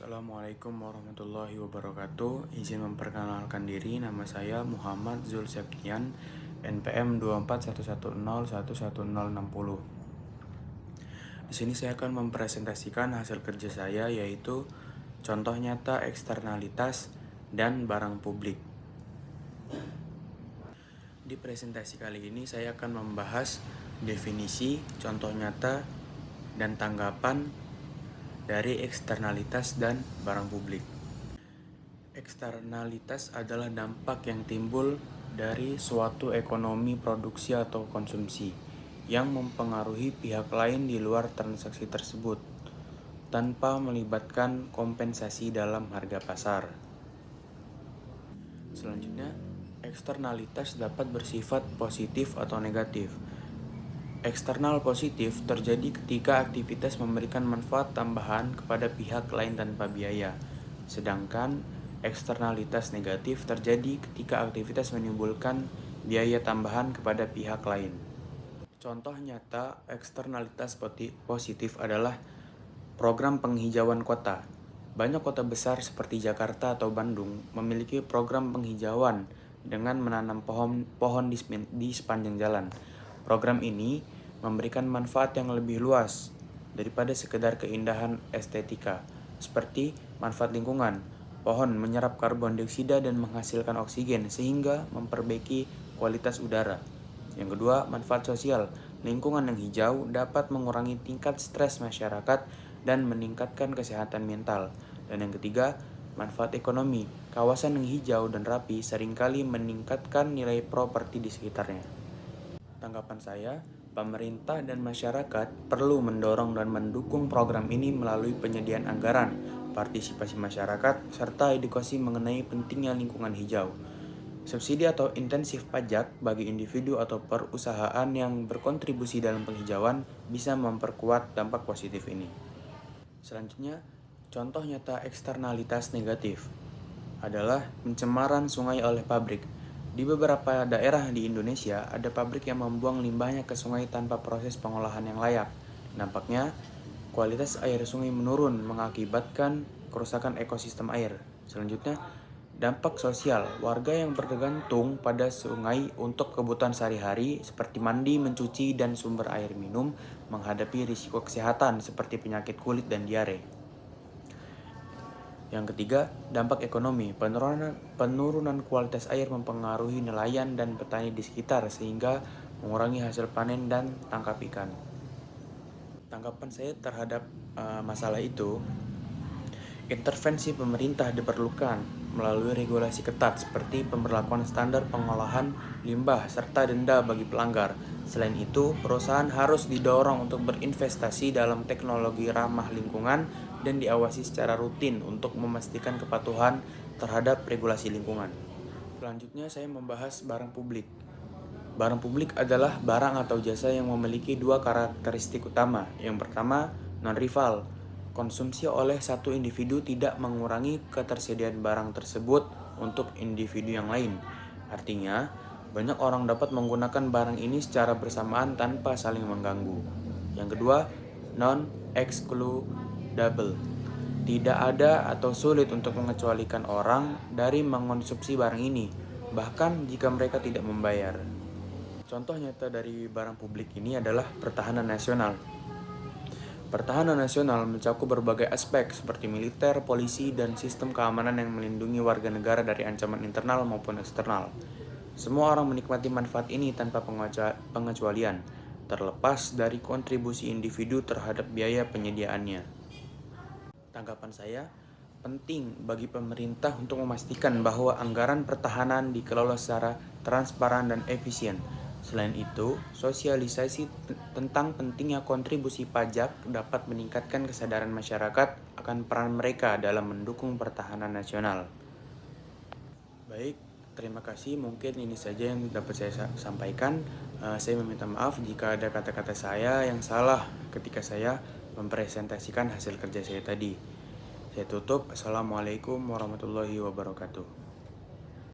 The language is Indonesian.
Assalamualaikum warahmatullahi wabarakatuh. Izin memperkenalkan diri, nama saya Muhammad Zul Septian, NPM 241101160. Di sini saya akan mempresentasikan hasil kerja saya, yaitu contoh nyata eksternalitas dan barang publik. Di presentasi kali ini saya akan membahas definisi, contoh nyata, dan tanggapan dari eksternalitas dan barang publik. Eksternalitas adalah dampak yang timbul dari suatu ekonomi produksi atau konsumsi yang mempengaruhi pihak lain di luar transaksi tersebut tanpa melibatkan kompensasi dalam harga pasar. Selanjutnya, eksternalitas dapat bersifat positif atau negatif. Eksternal positif terjadi ketika aktivitas memberikan manfaat tambahan kepada pihak lain tanpa biaya. Sedangkan eksternalitas negatif terjadi ketika aktivitas menimbulkan biaya tambahan kepada pihak lain. Contoh nyata eksternalitas positif adalah program penghijauan kota. Banyak kota besar seperti Jakarta atau Bandung memiliki program penghijauan dengan menanam pohon di sepanjang jalan. Program ini memberikan manfaat yang lebih luas daripada sekedar keindahan estetika, seperti manfaat lingkungan. Pohon menyerap karbon dioksida dan menghasilkan oksigen sehingga memperbaiki kualitas udara. Yang kedua, manfaat sosial. Lingkungan yang hijau dapat mengurangi tingkat stres masyarakat dan meningkatkan kesehatan mental. Dan yang ketiga, manfaat ekonomi. Kawasan yang hijau dan rapi seringkali meningkatkan nilai properti di sekitarnya. Tanggapan saya, pemerintah dan masyarakat perlu mendorong dan mendukung program ini melalui penyediaan anggaran, partisipasi masyarakat, serta edukasi mengenai pentingnya lingkungan hijau. Subsidi atau intensif pajak bagi individu atau perusahaan yang berkontribusi dalam penghijauan bisa memperkuat dampak positif ini. Selanjutnya, contoh nyata eksternalitas negatif adalah pencemaran sungai oleh pabrik. Di beberapa daerah di Indonesia, ada pabrik yang membuang limbahnya ke sungai tanpa proses pengolahan yang layak. Dampaknya, kualitas air sungai menurun mengakibatkan kerusakan ekosistem air. Selanjutnya, dampak sosial. Warga yang bergantung pada sungai untuk kebutuhan sehari-hari seperti mandi, mencuci, dan sumber air minum menghadapi risiko kesehatan seperti penyakit kulit dan diare. Yang ketiga, dampak ekonomi. Penurunan kualitas air mempengaruhi nelayan dan petani di sekitar sehingga mengurangi hasil panen dan tangkap ikan. Tanggapan saya terhadap masalah itu, intervensi pemerintah diperlukan melalui regulasi ketat seperti pemberlakuan standar pengolahan limbah serta denda bagi pelanggar. Selain itu, perusahaan harus didorong untuk berinvestasi dalam teknologi ramah lingkungan dan diawasi secara rutin untuk memastikan kepatuhan terhadap regulasi lingkungan. Selanjutnya saya membahas barang publik. Barang publik adalah barang atau jasa yang memiliki dua karakteristik utama. Yang pertama, non-rival. Konsumsi oleh satu individu tidak mengurangi ketersediaan barang tersebut untuk individu yang lain. Artinya, banyak orang dapat menggunakan barang ini secara bersamaan tanpa saling mengganggu. Yang kedua, non-excludable. Tidak ada atau sulit untuk mengecualikan orang dari mengonsumsi barang ini, bahkan jika mereka tidak membayar. Contoh nyata dari barang publik ini adalah pertahanan nasional. Pertahanan nasional mencakup berbagai aspek seperti militer, polisi, dan sistem keamanan yang melindungi warga negara dari ancaman internal maupun eksternal. Semua orang menikmati manfaat ini tanpa pengecualian, terlepas dari kontribusi individu terhadap biaya penyediaannya. Tanggapan saya, penting bagi pemerintah untuk memastikan bahwa anggaran pertahanan dikelola secara transparan dan efisien. Selain itu, sosialisasi tentang pentingnya kontribusi pajak dapat meningkatkan kesadaran masyarakat akan peran mereka dalam mendukung pertahanan nasional. Baik, terima kasih. Mungkin ini saja yang dapat saya sampaikan. Saya meminta maaf jika ada kata-kata saya yang salah ketika saya mempresentasikan hasil kerja saya tadi. Saya tutup. Assalamualaikum warahmatullahi wabarakatuh.